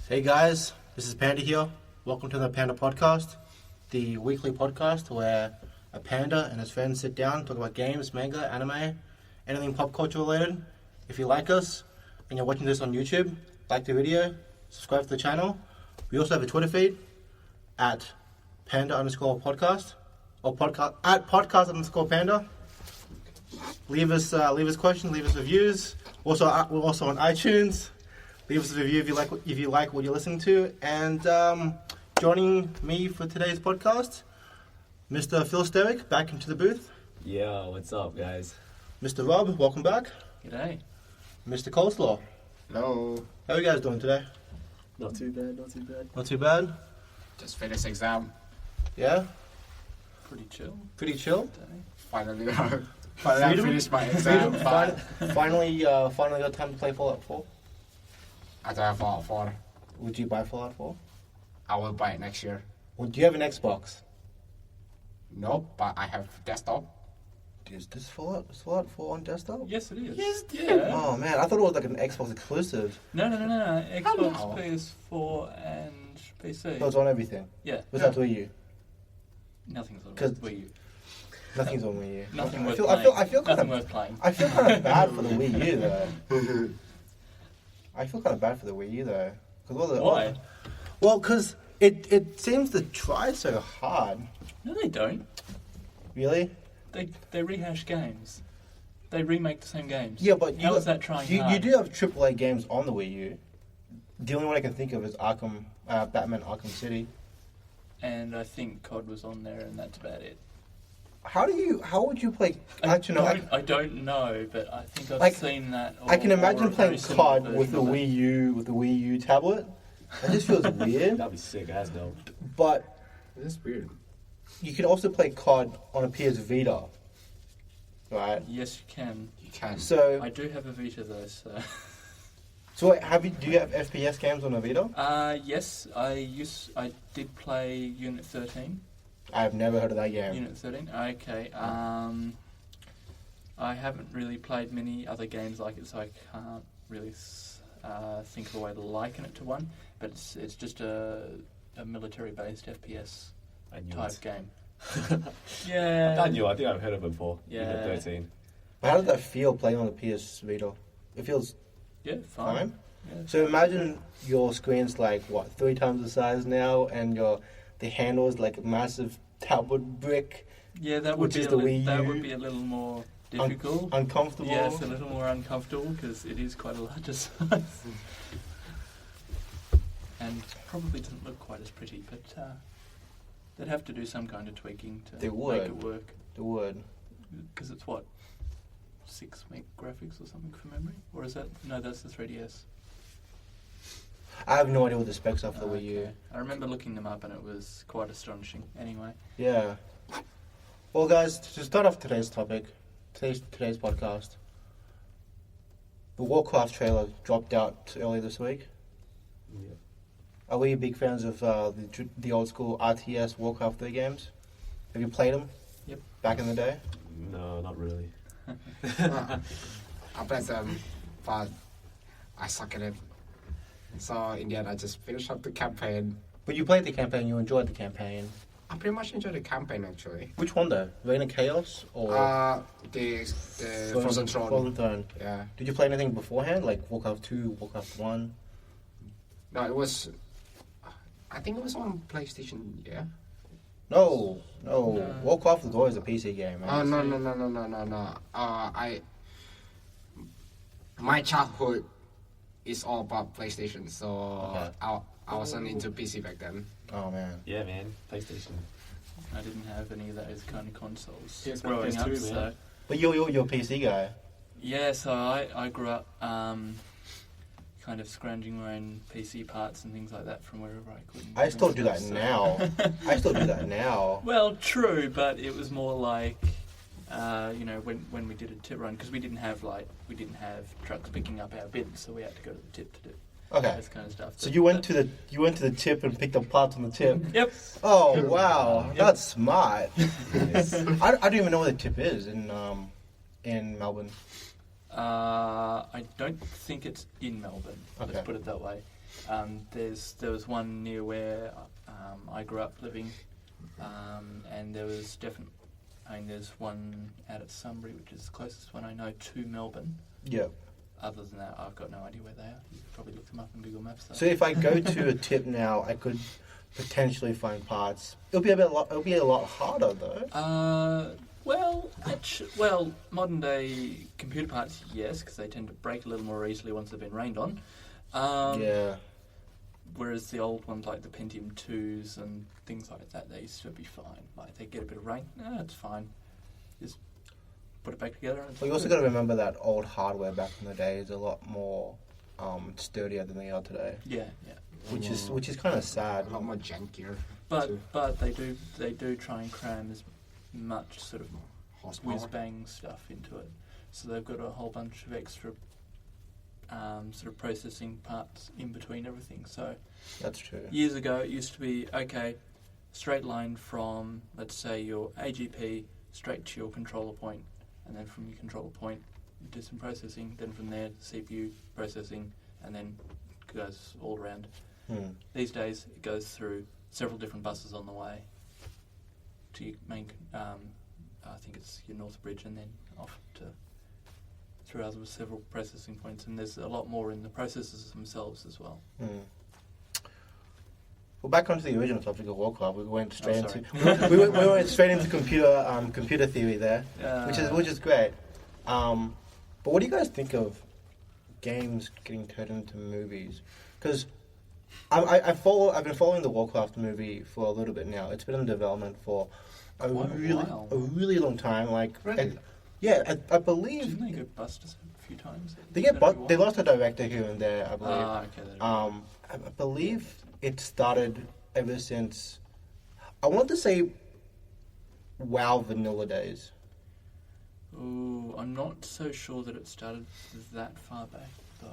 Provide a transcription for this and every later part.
Hey guys, this is Panda here. Welcome to the Panda Podcast, the weekly podcast where a panda and his friends sit down, talk about games, manga, anime, anything pop culture related. If you like us and you're watching this on YouTube, like the video, subscribe to the channel. We also have a Twitter feed at Panda_podcast or podcast at podcast_panda. Leave us questions, leave us reviews. We're also on iTunes. Leave us a review if you like what you're listening to. And joining me for today's podcast, Mr. Phil Sterick, back into the booth. Yo, what's up, guys? Mr. Rob, welcome back. G'day. Mr. Coleslaw. Hello. How are you guys doing today? Not too bad. Not too bad? Just finished exam. Yeah? Pretty chill. Pretty chill? Finally, I finished my exam. Finally got time to play Fallout 4. I don't have Fallout 4. Would you buy Fallout 4? I will buy it next year. Well, do you have an Xbox? Nope, but I have desktop. Is this Fallout 4 on desktop? Yes, it is. Yes, yeah. Oh man, I thought it was like an Xbox exclusive. No. Xbox, Hello. PS4, and PC. So it's on everything. Yeah. Besides Wii U. Nothing's on 'Cause- Wii U. Nothing's on Wii U. Nothing I worth feel playing. kind Nothing of worth playing. I feel kind of bad for the Wii U though. I feel kind of bad for the Wii U though. Why? Well, because it seems to try so hard. No, they don't. Really? They rehash games. They remake the same games. Yeah, but How is that trying you hard? do have AAA games on the Wii U. The only one I can think of is Batman Arkham City. And I think COD was on there, and that's about it. How would you play? Actually, no. I don't know, but I think I've Like, seen that. I can imagine a playing very similar COD version with the of it. Wii U tablet. It just feels weird. That'd be sick as though. But That's weird. you can also play COD on a PS Vita, right? Yes, you can. You can. So, I do have a Vita though, so. so wait, do you have FPS games on a Vita? Yes, I did play Unit 13. I've never heard of that game. Unit 13. Okay. I haven't really played many other games like it, so I can't really think of a way to liken it to one. But it's just a military-based FPS I knew type it. game. Yeah. I knew. I think I've heard of it before. Yeah. Unit 13. How does that feel playing on the PS Vita? It feels Yeah, fine. fine. Yeah. So imagine your screen's like what 3 times the size now, and the handle is like a massive tablet brick, Yeah, that would which be is a the li- Wii that U. would be a little more difficult. uncomfortable. Yeah, it's a little more uncomfortable because it is quite a larger size. And probably doesn't look quite as pretty, but they'd have to do some kind of tweaking to They make would. it work. The word. Because it's what? 6 meg graphics or something from memory? Or is that? No, that's the 3DS. I have no idea what the specs are for the Wii U. Okay. I remember looking them up and it was quite astonishing. Anyway. Yeah. Well, guys, to start off today's topic, today's podcast, the Warcraft trailer dropped out earlier this week. Yeah. Are we big fans of the old school RTS Warcraft 3 games? Have you played them? Yep. Back in the day? No, not really. I played them, but I suck at it. So in the end, I just finished up the campaign. But you played the campaign, you enjoyed the campaign. I pretty much enjoyed the campaign actually. Which one though? Reign of Chaos or The Frozen Throne. Frozen Throne. Yeah. Did you play anything beforehand, like Warcraft 2, Warcraft 1? No, it was. I think it was on PlayStation. Yeah. No. No. Warcraft was always a PC game. Oh Man. no. My childhood is all about PlayStation, so Okay. I wasn't into PC back then. Oh man. Yeah, man. PlayStation. I didn't have any of those kind of consoles PS1, growing up, PS2, so... man. But you're a PC guy. Yeah, so I grew up kind of scrounging around PC parts and things like that from wherever I could. I still do that So- now. I still do that now. Well, true, but it was more like, when we did a tip run, because we didn't have trucks picking up our bins, so we had to go to the tip to do Okay. this kind of stuff. So you went to the tip and picked up parts on the tip. Yep. Oh wow, Yep. that's smart. Yes. I don't even know where the tip is in Melbourne. I don't think it's in Melbourne. Okay. Let's put it that way. There was one near where I grew up living, and there was there's one out at Sunbury, which is the closest one I know to Melbourne. Yep. Other than that, I've got no idea where they are. You could probably look them up on Google Maps. Though. So if I go to a tip now, I could potentially find parts. It'll be a lot harder though. Well, modern day computer parts, yes, because they tend to break a little more easily once they've been rained on. Yeah. Whereas the old ones like the Pentium 2s and things like that, they used to be fine. Like they get a bit of rain, it's fine. Just put it back together. And Well, you also got to remember that old hardware back in the day is a lot more sturdier than they are today, yeah. which is kind of sad. A lot more jankier. But they do try and cram as much sort of Horsepower. whiz bang stuff into it. So they've got a whole bunch of extra sort of processing parts in between everything. So That's true. years ago, it used to be straight line from, let's say, your AGP straight to your controller point, and then from your controller point, you do some processing. Then from there, CPU processing, and then it goes all around. These days, it goes through several different buses on the way to your main. I think it's your North Bridge, and then off to through others with several processing points, and there's a lot more in the processors themselves as well. Well, back onto the original topic of Warcraft, we went straight into we went straight into computer theory there, which is great. But what do you guys think of games getting turned into movies? Because I've been following the Warcraft movie for a little bit now. It's been in development for a really long time. Like, Really? I believe Didn't they go bust a few times? they lost a director here and there. I believe. Okay. I believe it started ever since, I want to say, WoW vanilla days. Ooh, I'm not so sure that it started that far back though.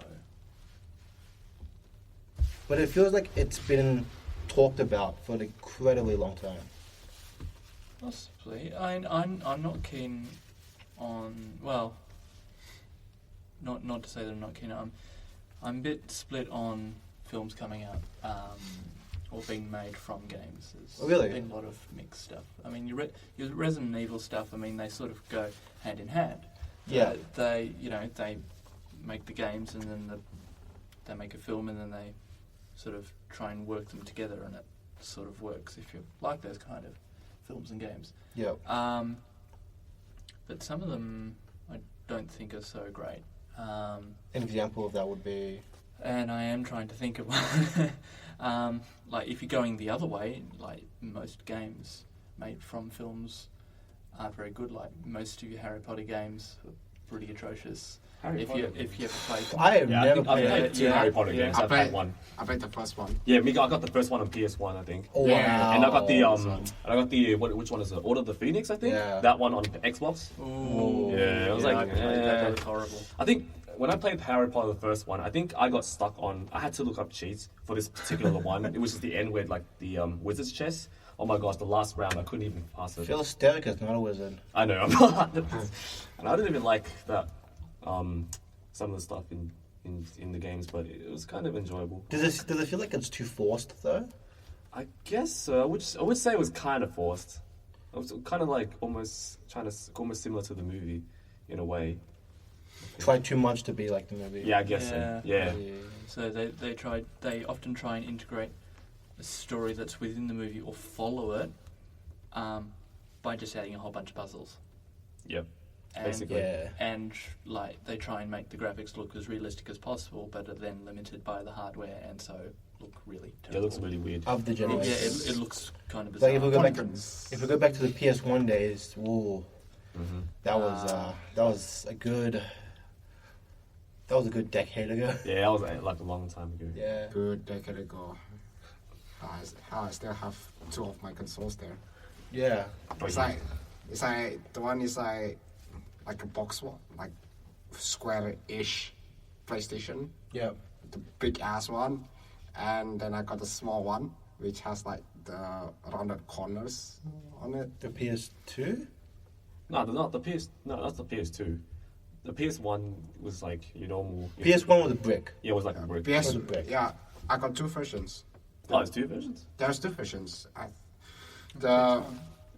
But it feels like it's been talked about for an incredibly long time. Possibly. I'm not keen on, well, not to say that I'm not keen on. I'm a bit split on films coming out or being made from games. There's Really? been a lot of mixed stuff. I mean, your Resident Evil stuff, I mean, they sort of go hand in hand. Yeah. They make the games, and then they make a film, and then they sort of try and work them together, and it sort of works if you like those kind of films and games. Yeah. But some of them I don't think are so great. An example of that would be... And I am trying to think of one. Like, if you're going the other way, like most games made from films aren't very good. Like, most of your Harry Potter games are pretty atrocious. If you ever played them. I have never I've played played it. two Harry Potter games. I I've played one. I played the first one. Yeah, I got the first one on PS1, I think. Oh, Yeah. wow. And I got the which one is it? Order of the Phoenix, I think. Yeah. That one on Xbox. Ooh. Yeah, I was like, that was horrible. I think when I played Harry Potter, the first one, I think I got stuck on. I had to look up cheats for this particular one. It was just the end where like the wizard's chess. Oh my gosh, the last round I couldn't even pass it. Phil Steric is not a wizard. I know, I'm not. And I didn't even like that. Some of the stuff in the games, but it was kind of enjoyable. Does it feel like it's too forced though? I guess so. I would say it was kind of forced. It was kind of like almost similar to the movie, in a way. Try too much to be like the movie. Yeah, I guess so. Yeah. So they often try and integrate a story that's within the movie or follow it by just adding a whole bunch of puzzles. Yep. And, Basically. Yeah. and like they try and make the graphics look as realistic as possible, but are then limited by the hardware, and so look really terrible. Yeah, it looks really weird. Of the Yeah, generation. it looks kind of bizarre. Like if we go back to the PS1 days, whoa, Mm-hmm. that was a good decade ago. Yeah, that was like a long time ago. Yeah. Good decade ago. I still have 2 of my consoles there. Yeah. It's like the one is like a box one, like square-ish PlayStation, Yeah. the big ass one, and then I got the small one which has like the rounded corners on it. The PS2? No, not the PS. No, that's the PS2. The PS1 was like your normal. PS1 was a brick. Yeah, it was like a brick. PS, Was a brick. yeah, I got two versions. Oh, it's 2 versions. There's two versions. The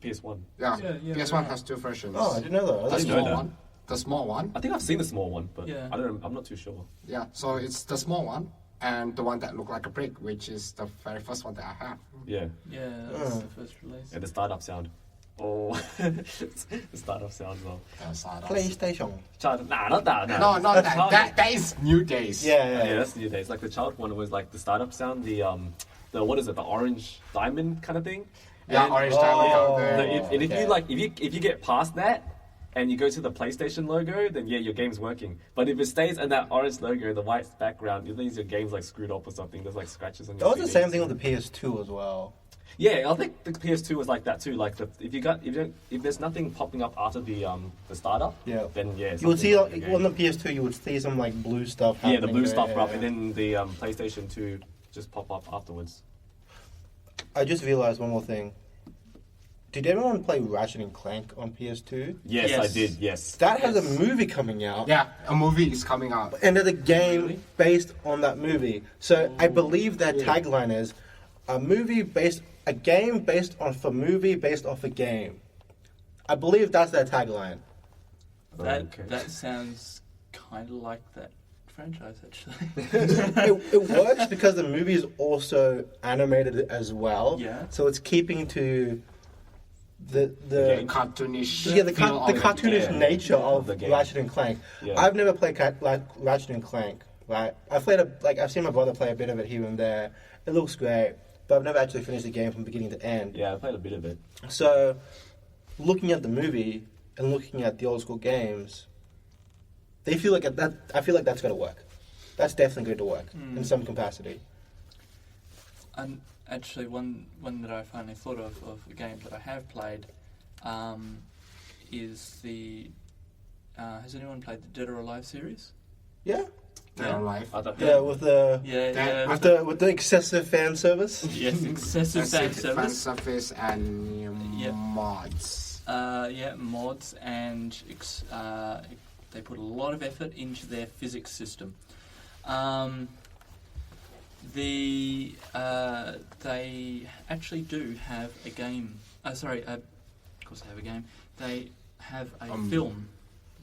PS1. yeah, Yeah, PS1 has two versions. Oh, I didn't know that. the didn't know small that. one. The small one. I think I've seen the small one, but Yeah. I'm not too sure. Yeah, so it's the small one and the one that looked like a brick, which is the very first one that I have. Yeah. Yeah, that was the first release. And the startup sound. Oh, the startup sound as well. PlayStation. Child, nah, not that. No, not that. Child- That is New Days. Yeah, that's new days. Like the child one was like the startup sound, the what is it, the orange diamond kind of thing. Yeah, And- orange Oh. diamond. And if Okay. you like, if you get past that and you go to the PlayStation logo, then yeah, your game's working. But if it stays in that orange logo, the white background, it means your game's like screwed up or something. There's like scratches on your. That was the CD. same thing with the PS2 as well. Yeah, I think the PS2 was like that too. Like if there's nothing popping up after the startup, Yeah. then yeah, You would see, something like, wrong on with the PS2, you would see some like blue stuff the game. happening. Yeah, the blue there, stuff yeah, up, yeah. and then the PlayStation 2 just pop up afterwards. I just realized one more thing. Did everyone play Ratchet and Clank on PS2? Yes, Yes. I did. Yes. That has a Yes. movie coming out. Yeah, a movie is coming out. And there's a game Really? based on that movie. So I believe their tagline is a game based off a movie based off a game. I believe that's their tagline. Okay. That sounds kind of like that franchise, actually. it works because the movie is also animated as well. Yeah. So it's keeping to the game. Cartoonish. yeah the feel of it. cartoonish Yeah. nature of The game. Ratchet and Clank. Yeah. I've never played Ratchet and Clank. Right, I've played I've seen my brother play a bit of it here and there. It looks great, but I've never actually finished the game from beginning to end. Yeah, I played a bit of it. So, looking at the movie and looking at the old school games, they feel like that. I feel like that's going to work. That's definitely going to work in some capacity. And actually, one that I finally thought of a game that I have played is the. Has anyone played the Dead or Alive series? Yeah, They're alive. I thought, yeah, with the Yeah. with the excessive fan service. Yes, excessive fan Fan service. surface and Yeah. mods. Yeah, mods and they put a lot of effort into their physics system. They actually do have a game. Of course they have a game. They have a film,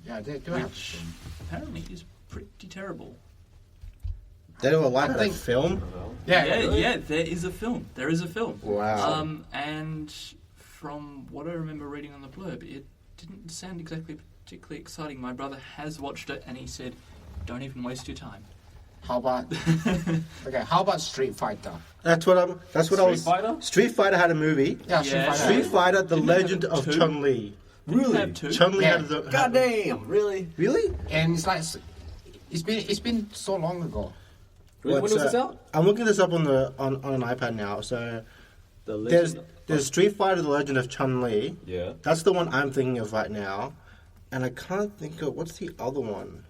Yeah, they do have. which apparently is pretty terrible. They don't like I that think- film. Yeah, Yeah, there is a film. There is a film. Wow. And from what I remember reading on the blurb, it didn't sound exactly particularly exciting. My brother has watched it, and he said, "Don't even waste your time." How about how about Street Fighter? That's what I was. Fighter? Street Fighter had a movie. Yeah, Yeah, Street Fighter: The Didn't it have Legend of two? Chun Li. Didn't have two? Chun Li Yeah. had the. God damn, really? Really? And it's like it's been so long ago. When was this out? I'm looking this up on an iPad now. So The there's Street Fighter: The Legend of Chun Li. Yeah. That's the one I'm thinking of right now, and I can't think of what's the other one.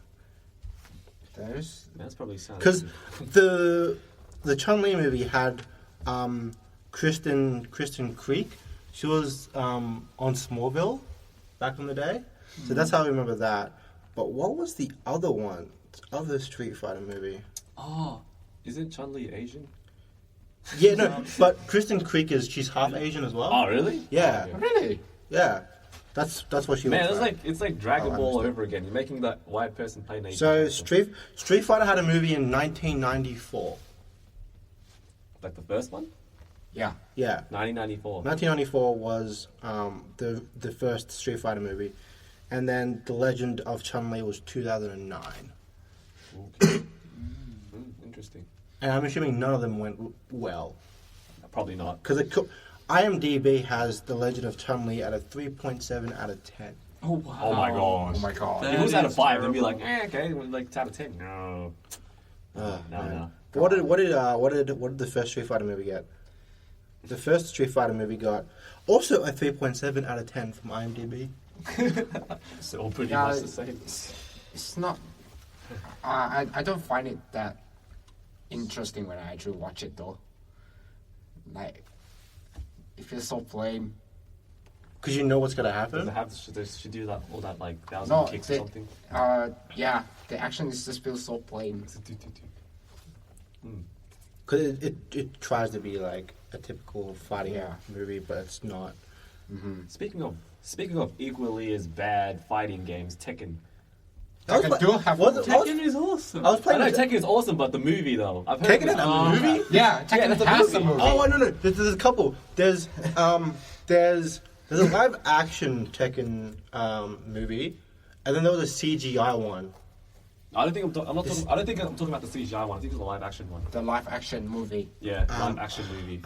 There's That's probably sounds. Because the Chun Li movie had Kristen Creek. She was on Smallville back in the day, so that's how I remember that. But what was the other one? The other Street Fighter movie? Oh, Isn't Chun-Li Asian? Yeah, no, but Kristen Creek she's half Asian as well. Oh, really? Yeah, Oh, okay. really. yeah. That's what she Man, looks it's like Dragon Oh, I Ball understand. over again. You're making that white person play an Asian So character. Street Fighter had a movie in 1994. Like the first one? Yeah. Yeah. 1994. 1994 was the first Street Fighter movie, and then The Legend of Chun Li was 2009. Okay. Interesting. And I'm assuming none of them went well Probably not. because IMDB has The Legend of Chun Li at a 3.7 out of 10. oh wow! Oh my gosh. Oh my god. That If it was out of is 5, then be terrible. like, okay, like it's out of 10. No. No. Man. What did the first Street Fighter movie get? The first Street Fighter movie got also a 3.7 out of 10 from IMDb. It's all pretty Yeah, much the same. It's not. I don't find it that interesting when I actually watch it though. Like, it feels so plain. Because you know what's gonna Does it happen. should do that all that like 1,000 No, kicks they- or something? Yeah, the action is just feels so plain. Mm. Because it tries to be like a typical fighting Yeah. movie, but it's not. Speaking of equally as bad fighting games, Tekken. Tekken do have Tekken is awesome. I was I playing know the Tekken is awesome, but the movie though, I've heard Tekken of in a movie. Yeah, Tekken that's a has the movie. movie. Oh no, there's a couple. There's a live action Tekken movie, and then there was a CGI one. I don't think I'm talking about the CGI one. I think it's the live action one. The live action movie. Yeah, live action movie.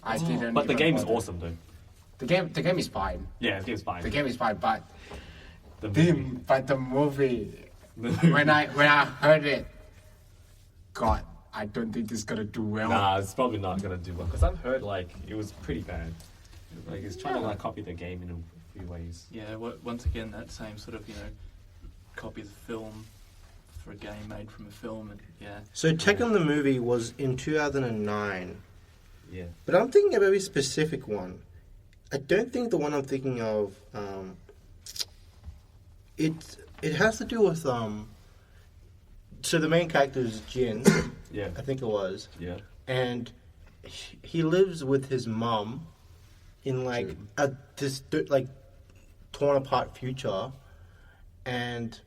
I didn't. But the even game is bother. awesome though. The game is fine. Yeah, the game's fine. The game is fine, but The movie. the movie. The movie. when I heard it, God, I don't think it's gonna do well. Nah, it's probably not gonna do well because I've heard like it was pretty bad. Like it's trying to like copy the game in a few ways. Yeah, once again, that same sort of, copy the film for a game made from a film, and yeah. So Tekken the movie was in 2009, Yeah. but I'm thinking of a very specific one. I don't think the one I'm thinking of. It has to do with So the main character is Jin, Yeah. I think it was, Yeah. and he lives with his mum in like this torn apart future, and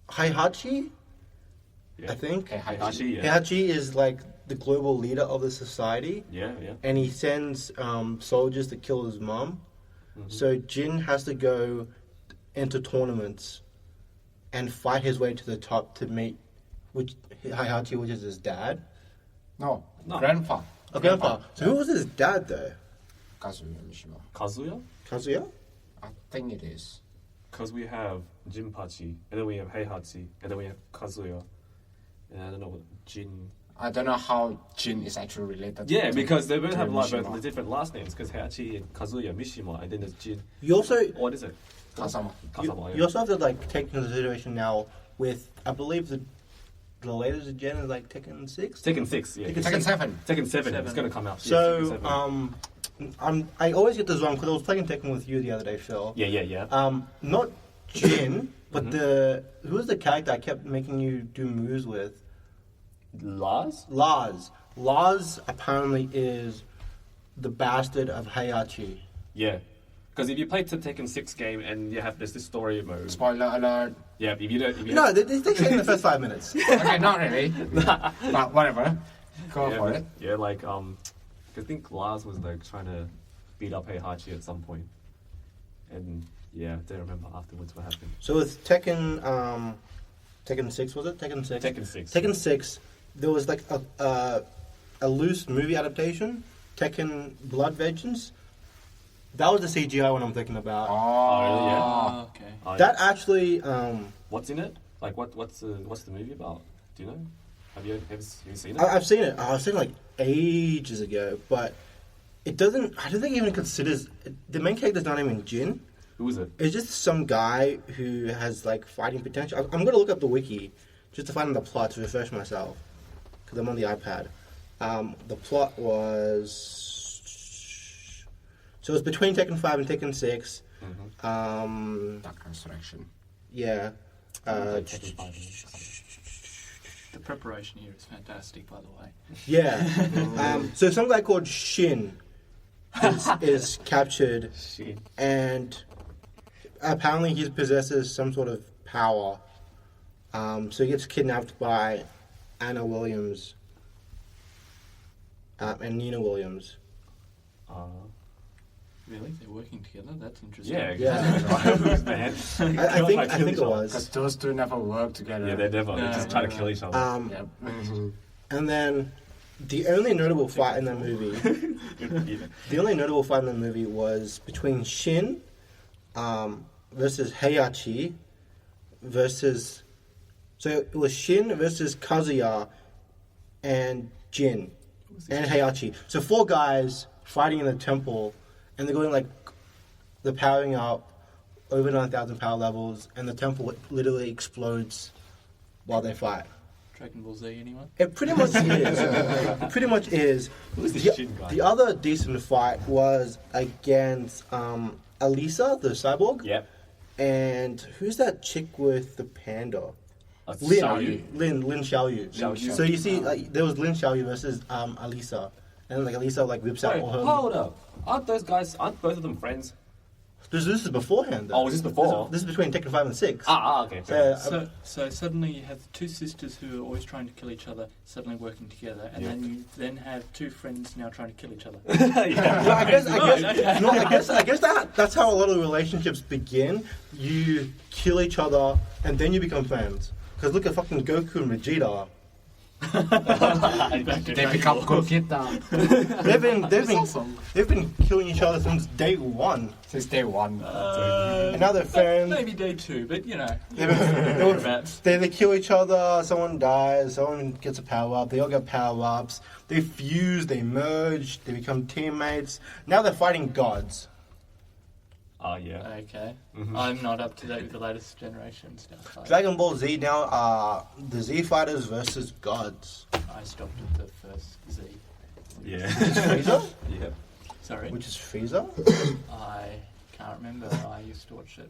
Heihachi, Yeah. I think. Okay, Heihachi, yeah. Heihachi is like the global leader of the society, Yeah, yeah. and he sends soldiers to kill his mum. So Jin has to go into tournaments and fight his way to the top to meet Heihachi, which is his dad. No, No. grandpa. Oh, grandpa. So who was his dad though? Kazuya Mishima. Kazuya? Kazuya? I think it is. Because we have Jinpachi, and then we have Heihachi, and then we have Kazuya, and I don't know what Jin. I don't know how Jin is actually related. Yeah, to, because they both to have like Mishima. both different last names. Because Heihachi and Kazuya Mishima, and then there's Jin. You also What is it? Kasama. Kasama. you also have to like take into consideration now with I believe the latest gen is like Tekken 6. Tekken 6, yeah. Tekken 7. Tekken 7, Seven. it's gonna come out. So yeah, Tekken 7. I always get this wrong because I was playing Tekken with you the other day, Phil. Yeah. Not Jin, but who was the character I kept making you do moves with? Lars? Lars. Lars apparently is the bastard of Heihachi. Yeah. Because if you play the Tekken 6 game and you have this story mode. Spoiler alert. Yeah, if you don't. No, they say in the first 5 minutes. Okay, not really. But whatever. Go yeah, for but- it. Yeah, like, I think Lars was like trying to beat up Heihachi at some point. And yeah, I don't remember afterwards what happened. So with Tekken 6, was it? Tekken 6? Tekken 6. Tekken 6, there was like a loose movie adaptation, Tekken Blood Vengeance. That was the CGI one I'm thinking about. Oh, really? Yeah. Oh, okay. Oh, That actually, What's in it? Like, what's the movie about? Do you know? Have you seen it? I've seen it. I've seen it like ages ago, but it doesn't. I don't think it even considers the main character's not even Jin. Who is it? It's just some guy who has like fighting potential. I'm gonna look up the wiki just to find the plot to refresh myself because I'm on the iPad. The plot was so it's between Tekken 5 and Tekken 6. Dark Resurrection. Yeah. Tekken 5. The preparation here is fantastic, by the way. Yeah. So some guy called Shin is captured, Shit. and apparently he possesses some sort of power. So he gets kidnapped by Anna Williams and Nina Williams. Really? They're working together? That's interesting. Yeah. Yeah. Man. I think it was. Because those two never work together. Yeah, they're never. They No, just try to no. kill each other. Yep. And then the only notable fight in that movie, the only notable fight in the movie was between Shin versus Heihachi versus. So it was Shin versus Kazuya and Jin and Heihachi. So 4 guys fighting in the temple, and they're going like they're powering up over 9,000 power levels, and the temple literally explodes while they fight. Dragon Ball Z, anyone? It pretty much is. It pretty much is. Who's this The, Shin guy? the other decent fight was against Elisa, the cyborg. Yep. And who's that chick with the panda? Lin Xiaoyu. Xiaoyu. Xiaoyu. So you see, like, there was Lin Xiaoyu versus Alisa, and like Alisa like whips out Wait, all her. hold up. Aren't both of them friends? This is beforehand. Though. Oh, was this before? This is between Tekken 5 and 6. Okay. Fair enough. So suddenly you have two sisters who are always trying to kill each other, suddenly working together, and Yeah. then you then have two friends now trying to kill each other. I guess that's how a lot of relationships begin. You kill each other, and then you become friends. Because look at fucking Goku and Vegeta. They become good guitar They've been killing each other since day one, since day one. and now they're friends. Maybe day two, but you know. They kill each other. Someone dies. Someone gets a power up. They all get power ups. They fuse. They merge. They become teammates. Now they're fighting gods. Oh, yeah. Okay. Mhm. I'm not up to date with the latest generation stuff. Dragon Ball Z now are the Z fighters versus gods. I stopped at the first Z. Yeah. Frieza, Yeah. Sorry? which is Frieza. I can't remember. I used to watch it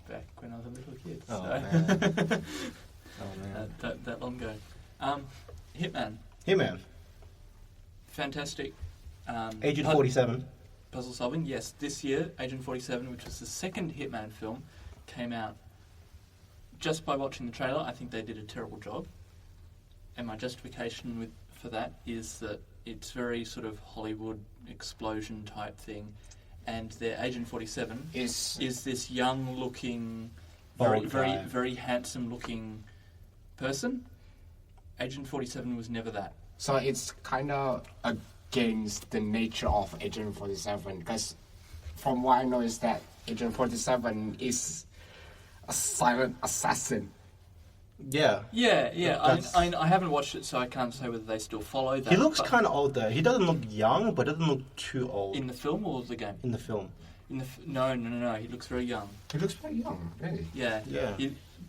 back when I was a little kid. Oh, So man. Oh man. that long ago. Hitman. Hitman, Fantastic. Agent 47. Puzzle solving. Yes, this year, Agent 47, which was the second Hitman film, came out. Just by watching the trailer, I think they did a terrible job. And my justification for that is that it's very sort of Hollywood explosion type thing. And their Agent 47 is this young-looking, Bald very guy. very handsome-looking person. Agent 47 was never that. So it's kind of against the nature of Agent 47, because from what I know is that Agent 47 is a silent assassin. Yeah. Yeah. That's- I haven't watched it, so I can't say whether they still follow that. He looks but kind of old though. He doesn't look young, but doesn't look too old in the film or the game. in the film. No. He looks very young. He looks very young, really. Yeah. Yeah.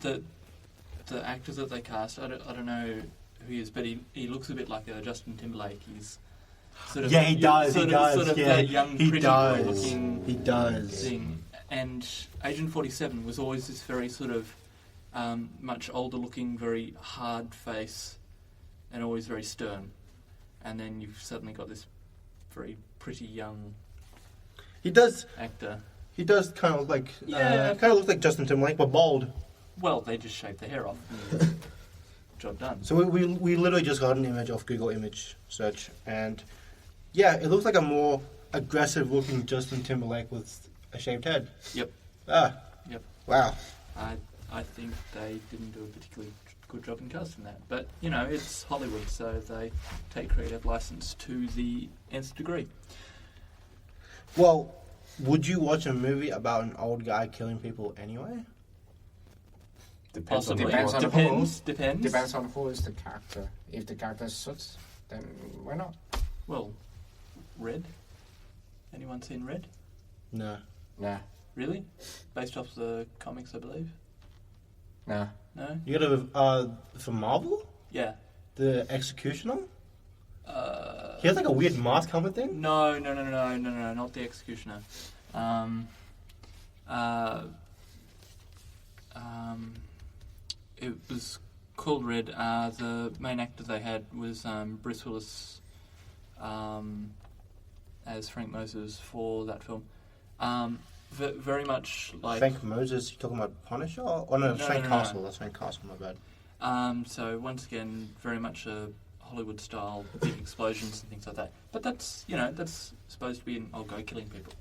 The actors that they cast, I don't know who he is, but he looks a bit like Justin Timberlake. He's sort of Yeah, he does. Sort He of, does. Sort of Yeah, that young, he pretty does. looking He does. thing. And Agent 47 was always this very sort of much older looking, very hard face, and always very stern. And then you've suddenly got this very pretty young He does. actor. He does kind of look like. Yeah. Kind of looks like Justin Timberlake, but bald. Well, they just shaved the hair off. And job done. So we literally just got an image off Google image search, and yeah, it looks like a more aggressive looking Justin Timberlake with a shaved head. Yep. Yep. Wow. I think they didn't do a particularly good job in casting that. But, you know, it's Hollywood, so they take creative license to the nth degree. Well, would you watch a movie about an old guy killing people anyway? Depends on Possibly. Depends on the Depends. Depends on who is the character. If the character suits, then why not? Well, Red? Anyone seen Red? No. Nah, Really? Based off the comics, I believe? nah. No? You gotta for Marvel, Yeah. the Executioner. He has like a weird mask helmet thing. No, not the Executioner. It was called Red. The main actor they had was Bruce Willis as Frank Moses for that film. Very much like... Frank Moses. You talking about Punisher? Oh no, No, Frank no. Castle. That's Frank Castle. My bad. So once again, very much a Hollywood style, big explosions and things like that. But that's supposed to be an old guy killing people.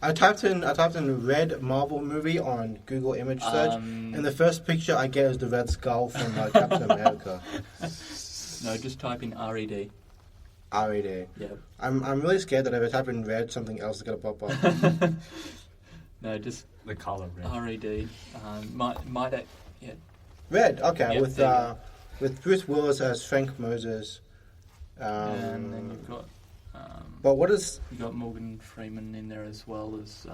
I typed in red Marvel movie on Google image search, and the first picture I get is the Red Skull from Captain America. No, just type in RED. R.A.D. Yeah. I'm really scared that if I type in red, something else is gonna pop up. No, just the color red. RED. Yeah. Red, okay, Yep, with Bruce Willis as Frank Moses. And then you've got But what is you got Morgan Freeman in there as well as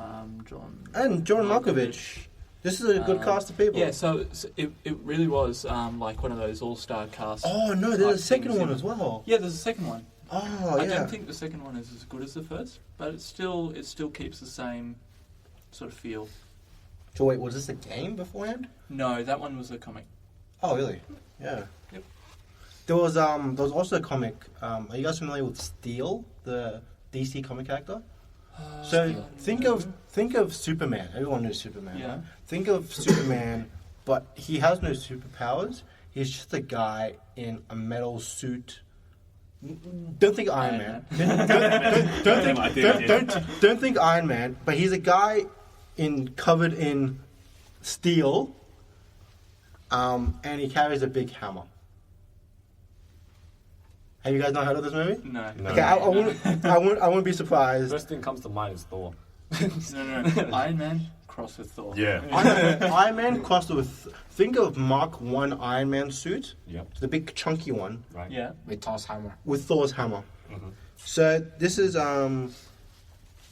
John. and John Malkovich? This is a good cast of people. Yeah, so it really was like one of those all-star casts. Oh no, there's a second one as well. Yeah, there's a second one. Oh I yeah. don't think the second one is as good as the first, but it still keeps the same sort of feel. So wait, was this a game beforehand? No, that one was a comic. Oh, really? Yeah. Yep. There was also a comic. Are you guys familiar with Steel, the DC comic character? So think of Superman. Everyone knows Superman. Yeah. Right? Think of Superman, but he has no superpowers. He's just a guy in a metal suit. Don't think Iron Man. Don't think Iron Man. But he's a guy covered in steel, and he carries a big hammer. Have you guys not heard of this movie? No. Okay, I wouldn't be surprised. First thing comes to mind is Thor. No. Iron Man crossed with Thor. Yeah. Iron Man crossed with. Think of Mark 1 Iron Man suit, Yep. the big chunky one, Right. Yeah. With Thor's hammer. with Thor's hammer. Mm-hmm. So this is the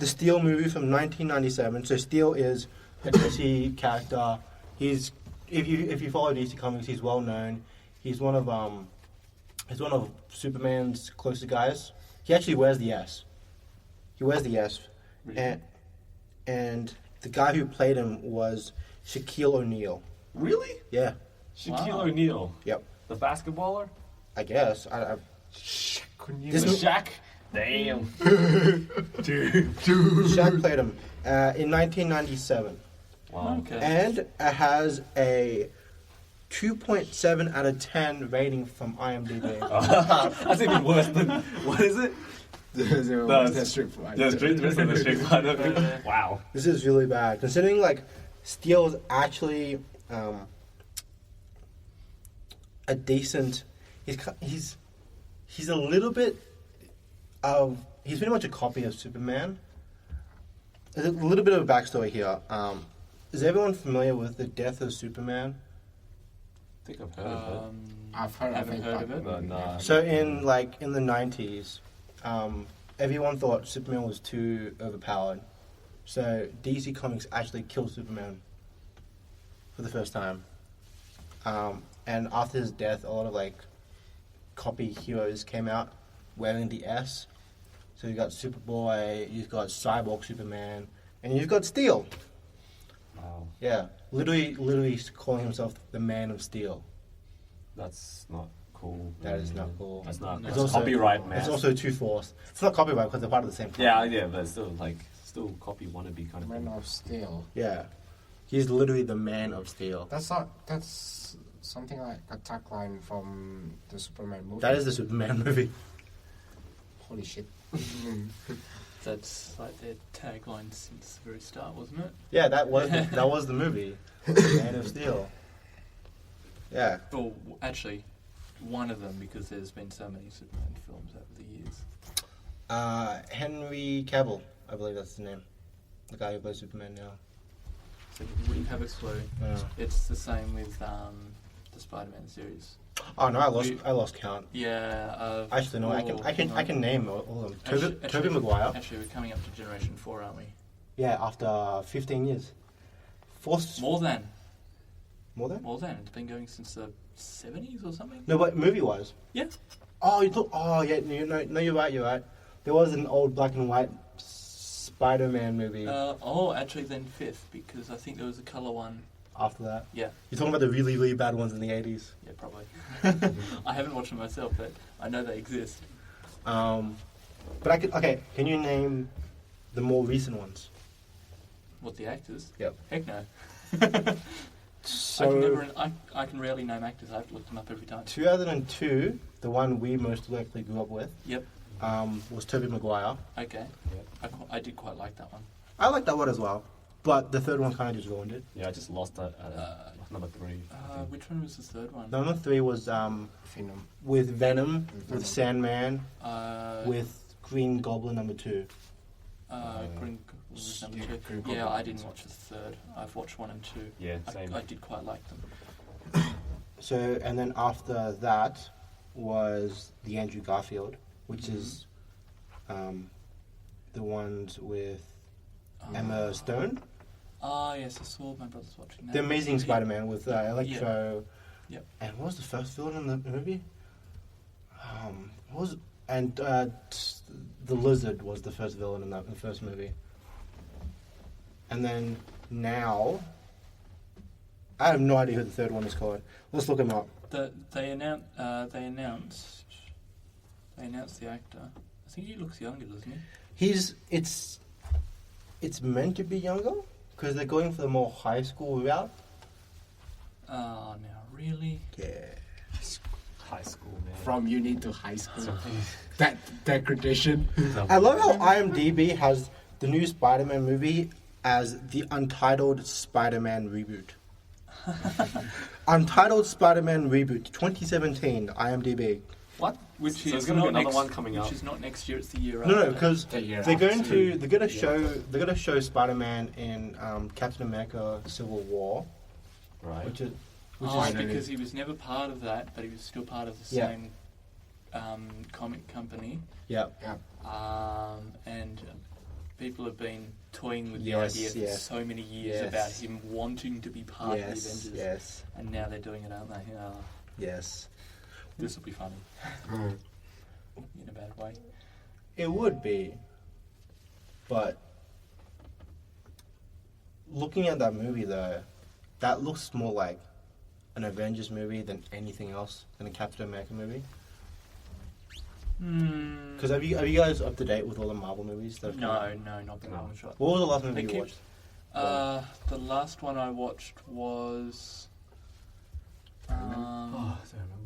Steel movie from 1997. So Steel is a DC character. He's if you follow DC comics, he's well known. He's one of Superman's closest guys. He actually wears the S. He wears the S, Really? and the guy who played him was Shaquille O'Neal. Really? Yeah, Shaquille Wow. O'Neal. yep. The basketballer? I guess. This The Shaq? Damn. Shaq played him in 1997, Wow. Okay. and it has a 2.7 out of 10 rating from IMDb. That's even worse than. What is it? The Street Fighter. The Street Fighter. Wow. This is really bad, considering like Steel is actually a decent. He's a little bit of. He's pretty much a copy of Superman. There's a little bit of a backstory here. Is everyone familiar with the death of Superman? I think I've heard of I've heard Haven't heard of it. But nah. So in the 90s, everyone thought Superman was too overpowered. So DC Comics actually killed Superman for the first time. And after his death, a lot of like copy heroes came out wearing the S. So you've got Superboy, you've got Cyborg Superman, and you've got Steel. Wow. Yeah, literally calling himself the Man of Steel. That's not cool. That is not cool. That's not. No. That's It's also- copyright, man. It's also too forced. It's not copyright because they're part of the same company. Yeah, but still, still copy wannabe kind of Man thing. of Steel. Yeah. He's literally the Man of Steel. That's something like a tagline from the Superman movie. That is the Superman movie. Holy shit. That's like their tagline since the very start, wasn't it? Yeah, that was the movie. Man of Steel. Yeah. Or actually, one of them, because there's been so many Superman films over the years. Henry Cavill, I believe that's the name. The guy who plays Superman now. So you wouldn't have a clue. Yeah. It's the same with the Spider-Man series. Oh no, I lost count. Yeah. Actually, no, I can name all of them. Actually- Tobey Maguire. Actually, we're coming up to Generation 4, aren't we? Yeah, after 15 years. More than. More than? More than. It's been going since the 70s or something? No, but movie-wise. Yeah. Oh, you thought? Oh, yeah. No, you're right. There was an old black and white Spider-Man movie Actually, then 5th, because I think there was a colour one. after that. Yeah. You're talking about the really, really bad ones in the 80s. Yeah, probably. I haven't watched them myself, but I know they exist. But can you name the more recent ones? What, the actors? Yep. Heck no. So, I can rarely name actors. I've looked them up every time. 2002, the one we most likely grew up with, Yep. was Tobey Maguire. Okay. Yeah. I did quite like that one. I like that one as well, but the third one kind of just ruined it. Yeah, I just lost that at number 3. I think. Which one was the third one? Number 3 was Venom. with Venom, Venom. with Sandman, With with Green Goblin number 2. Green was number Yeah, 2. Green Yeah, Goblin. I didn't watch the third. I've watched 1 and 2. Yeah, same. I did quite like them. So, and then after that was the Andrew Garfield, which is the ones with Emma Stone. Ah, yes, I saw my brother's watching that. The Amazing Spider-Man with Electro. Yep. And what was the first villain in the movie? The Lizard was the first villain in the first movie. And then now, I have no idea who the third one is called. Let's look him up. They announced the actor. I think he looks younger, doesn't he? It's meant to be younger because they're going for the more high school route. Oh, now really? Yeah. High school, man. From uni to high school. That degradation. I love how IMDB has the new Spider-Man movie as the Untitled Spider-Man reboot. Untitled Spider-Man reboot, 2017, IMDb. What? Which So is there's gonna be not another one coming Which up. is not next year. It's the year No, after. because The year they're after. gonna show Spider-Man in Captain America: Civil War, Right. which is because he was never part of that, but he was still part of the Yeah. same comic company. yeah. And people have been toying with Yes, the idea for yes. so many years Yes. about him wanting to be part of the Avengers. Yes, And now they're doing it, aren't they? yes. This will be funny Mm. in a bad way. It would be, but looking at that movie though, that looks more like an Avengers movie than anything else, than a Captain America movie. Because have you guys up to date with all the Marvel movies? That have come out? No, not the long shot. What was the last movie They you keep- watched? The last one I watched was. Oh, I don't remember.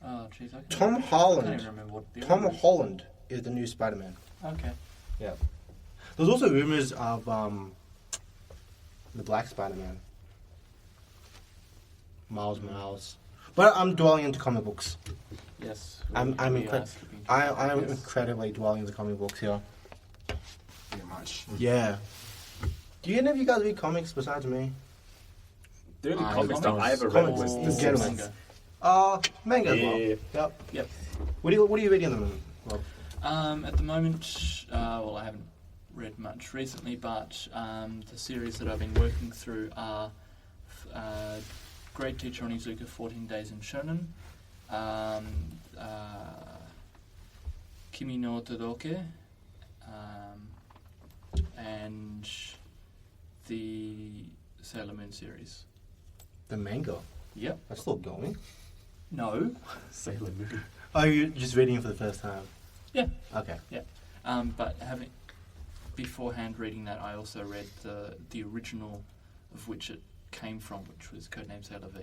Oh, jeez, I can't Tom remember. I Holland. can't even remember what the Tom order is. Holland is the new Spider-Man. Okay. Yeah. There's also rumors of the Black Spider-Man, Miles Morales. But I'm dwelling into comic books. Yes. I'm we are skipping to I that, am yes. incredibly dwelling into comic books here. Pretty much. Yeah. Do any of you guys read comics besides me? The only Ah, comics that comics. I ever read Comics. was Or The Just get 'em. Simpsons. manga. Manga as well. Yeah. Yep. Yep. What are you reading at the moment, Rob? At the moment, well, I haven't read much recently, but the series that I've been working through are Grade Teacher Onizuka, 14 Days in Shonen, Kimi no Todoke, and the Sailor Moon series. The manga. Yep. That's still going. No. Sailor Moon. Oh, you're just reading it for the first time? Yeah. Okay. But beforehand reading that, I also read the original of which it came from, which was Codename Sailor V.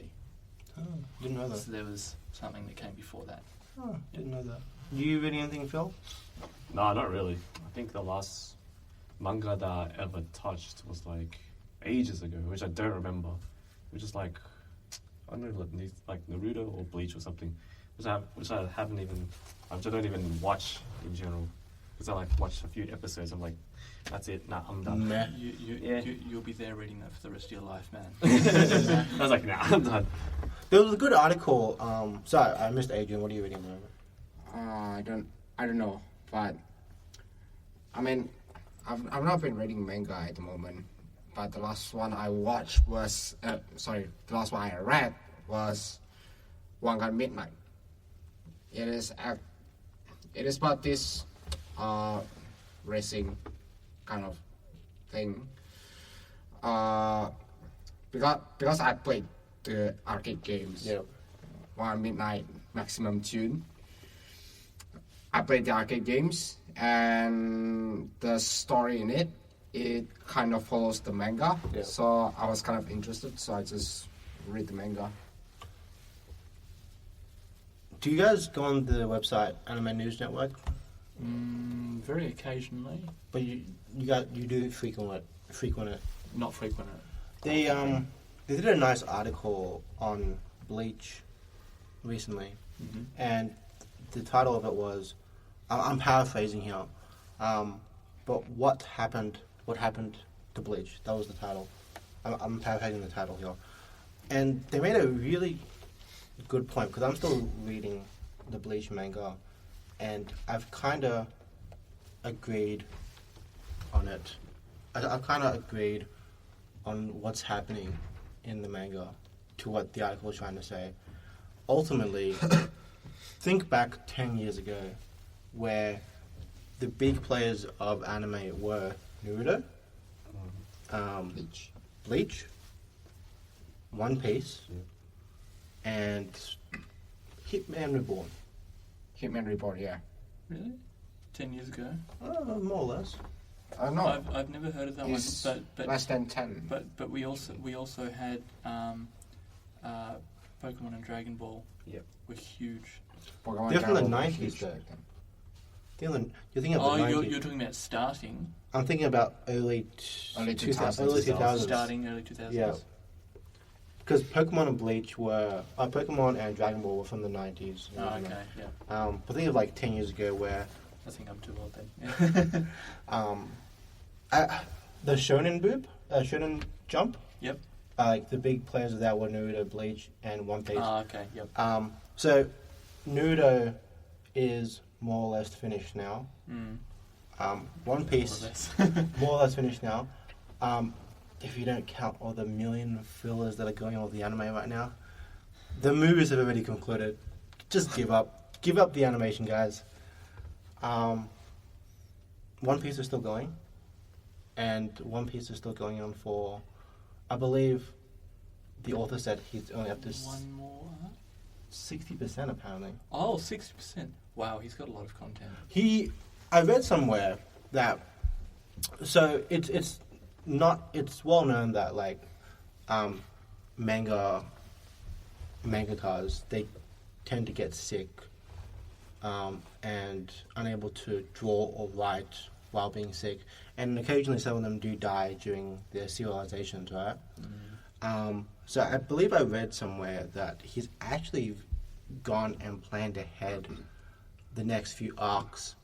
Oh, didn't know that. So there was something that came before that. Oh, didn't know that. You reading anything, Phil? No, not really. I think the last manga that I ever touched was like ages ago, which I don't remember. Which is like, I don't know, like Naruto or Bleach or something, which I don't even watch in general. Because I like watch a few episodes, I'm like, that's it, nah, I'm done. Meh. You'll be there reading that for the rest of your life, man. I was like, nah, I'm done. There was a good article. Sorry, I missed Adrian. What are you reading at the moment? I don't know, but I mean, I've not been reading manga at the moment. But the last one I watched was the last one I read was One Gun Midnight. It is about this racing kind of thing. Because I played the arcade games. Yeah. One Midnight, Maximum Tune. I played the arcade games, and the story in it kind of follows the manga. Yeah. So I was kind of interested, so I just read the manga. Do you guys go on the website Anime News Network? Very occasionally, But you do frequent it. not frequent. They did a nice article on Bleach recently, and the title of it was, I'm paraphrasing here, but what happened to Bleach? That was the title. I'm paraphrasing the title here, and they made a really good point because I'm still reading the Bleach manga, and I've kind of agreed on it. I've kind of agreed on what's happening in the manga to what the article is trying to say. Ultimately, think back 10 years ago where the big players of anime were Naruto, Bleach, One Piece, Yeah. and Hitman Reborn. Hitman Reborn, yeah. Really? 10 years ago? More or less. No, I've never heard of that it's one. But less than 10. but we also had Pokemon and Dragon Ball. Yep. Were huge. Pokemon They're from the Dragon Ball 90s huge though. back then. You're thinking of Oh, the 90s. you're talking about starting. I'm thinking about early 2000s. Early 2000s. Starting early 2000s. Yeah. Because Pokemon and Bleach were... Pokemon and Dragon Ball were from the 90s. Oh, okay, yeah. But think of like 10 years ago where... I think I'm too old then. the Shonen Shonen Jump, Yep. like the big players of that were Naruto, Bleach, and One Piece. Ah, okay, yep. So Naruto is more or less finished now. Mm. One Piece, More or less. more or less finished now. If you don't count all the million fillers that are going on with the anime right now, the movies have already concluded. Just give up. Give up the animation, guys. One Piece is still going. And One Piece is still going on for, I believe, the author said he's only up to One more. 60% apparently. Oh, 60%. Wow, he's got a lot of content. I read somewhere that, so it's well known that like, mangakers, they tend to get sick, and unable to draw or write while being sick, and occasionally some of them do die during their serializations, right? So I believe I read somewhere that he's actually gone and planned ahead the next few arcs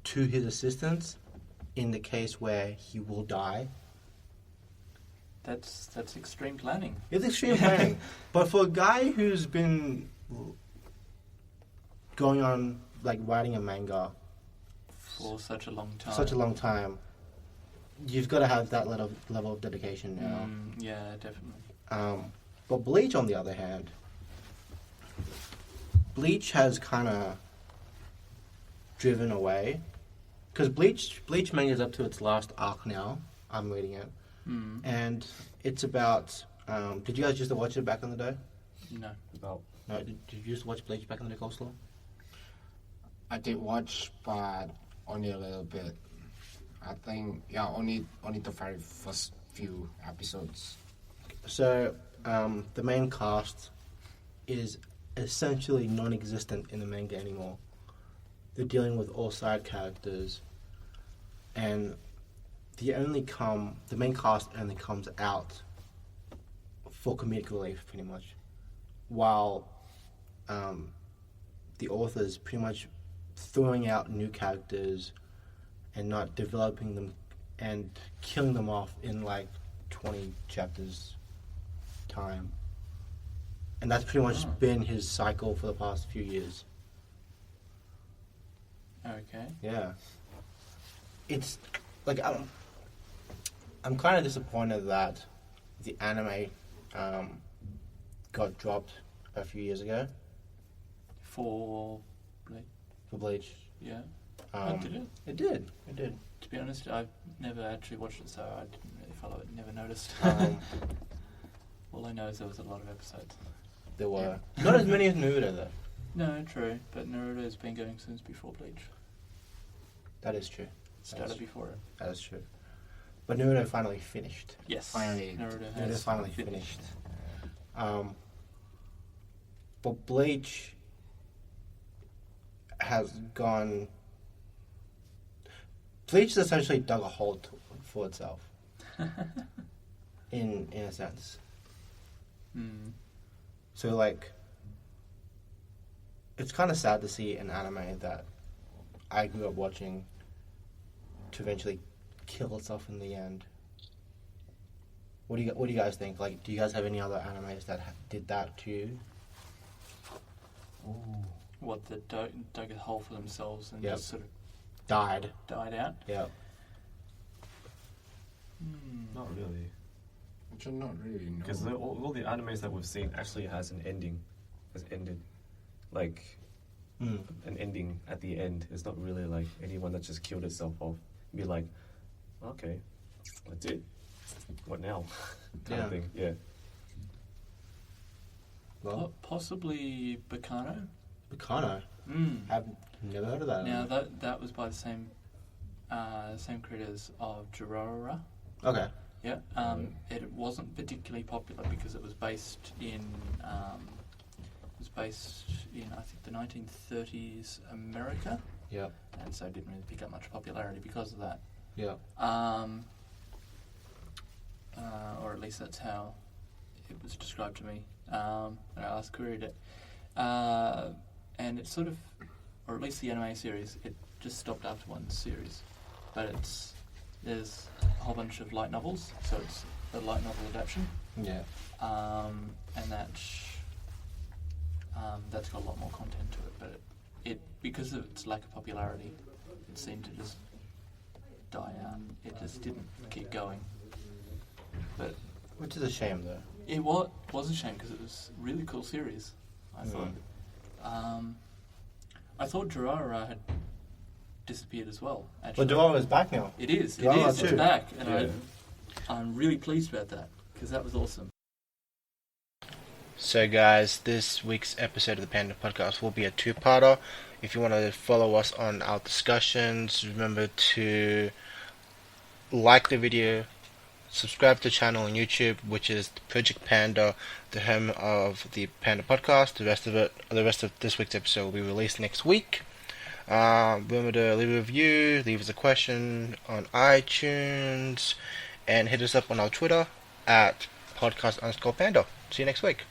to his assistants in the case where he will die. That's extreme planning. It's extreme planning. But for a guy who's been going on, like, writing a manga For such a long time. such a long time, you've got to have that level of dedication now. Yeah, definitely. But Bleach, on the other hand, Bleach has kind of driven away. Because Bleach manga is up to its last arc now. I'm reading it. And it's about... did you guys just watch it back in the day? No. About No, did you just watch Bleach back in the day, Coleslaw? I did watch, but only a little bit. I think, yeah, only the very first few episodes. So, the main cast is essentially non-existent in the manga anymore. They're dealing with all side characters, and the main cast only comes out for comedic relief, pretty much, while the authors pretty much throwing out new characters and not developing them and killing them off in like 20 chapters time. And that's pretty much been his cycle for the past few years. Okay. Yeah. It's like I'm kind of disappointed that the anime got dropped a few years ago For Bleach. yeah. Did it? It did. It did. To be honest, I've never actually watched it, so I didn't really follow it. Never noticed. All I know is there was a lot of episodes. There were not as many as Naruto though. No, true, but Naruto's been going since before Bleach. That is true. Started before it. That is true. But Naruto finally finished. Yes. Finally. Naruto Naruto has finally finished. But Bleach has gone. Bleach has essentially dug a hole for itself. in a sense. So like, it's kind of sad to see an anime that I grew up watching to eventually kill itself in the end. What do you guys think? Like, do you guys have any other animes that did that to you? What, that dug a hole for themselves and Yep. just sort of Died. died out? Yeah. not really, Which I'm not really know. because all the animes that we've seen actually has an ending, has ended, like an ending at the end. It's not really like anyone that just killed itself off. Be like, okay, that's it. What now? Kind of thing. Yeah. Well, Possibly Bacano. Bacano. Mm. I've never heard of that. Now that was by the same creators of Durarara. Okay. Yeah. It wasn't particularly popular because it was based in I think the 1930s America. Yeah. And so it didn't really pick up much popularity because of that. Yeah. Or at least that's how it was described to me. And I last queried it. And it's sort of, or at least the anime series, it just stopped after one series. But there's a whole bunch of light novels, so it's a light novel adaptation. Yeah. And that's got a lot more content to it, but it because of its lack of popularity, it seemed to just die out. It just didn't keep going. But Which is a shame, though. it was a shame because it was a really cool series, I thought. I thought Durarara had disappeared as well, actually. But Durarara is back now. It is. Durarara It's too. back. And Yeah. I'm really pleased about that because that was awesome. So, guys, this week's episode of the Panda Podcast will be a two-parter. If you want to follow us on our discussions, remember to like the video, subscribe to the channel on YouTube, which is Project Panda, the home of the Panda Podcast. The rest of this week's episode will be released next week. Remember to leave a review, leave us a question on iTunes, and hit us up on our Twitter at podcast_panda. See you next week.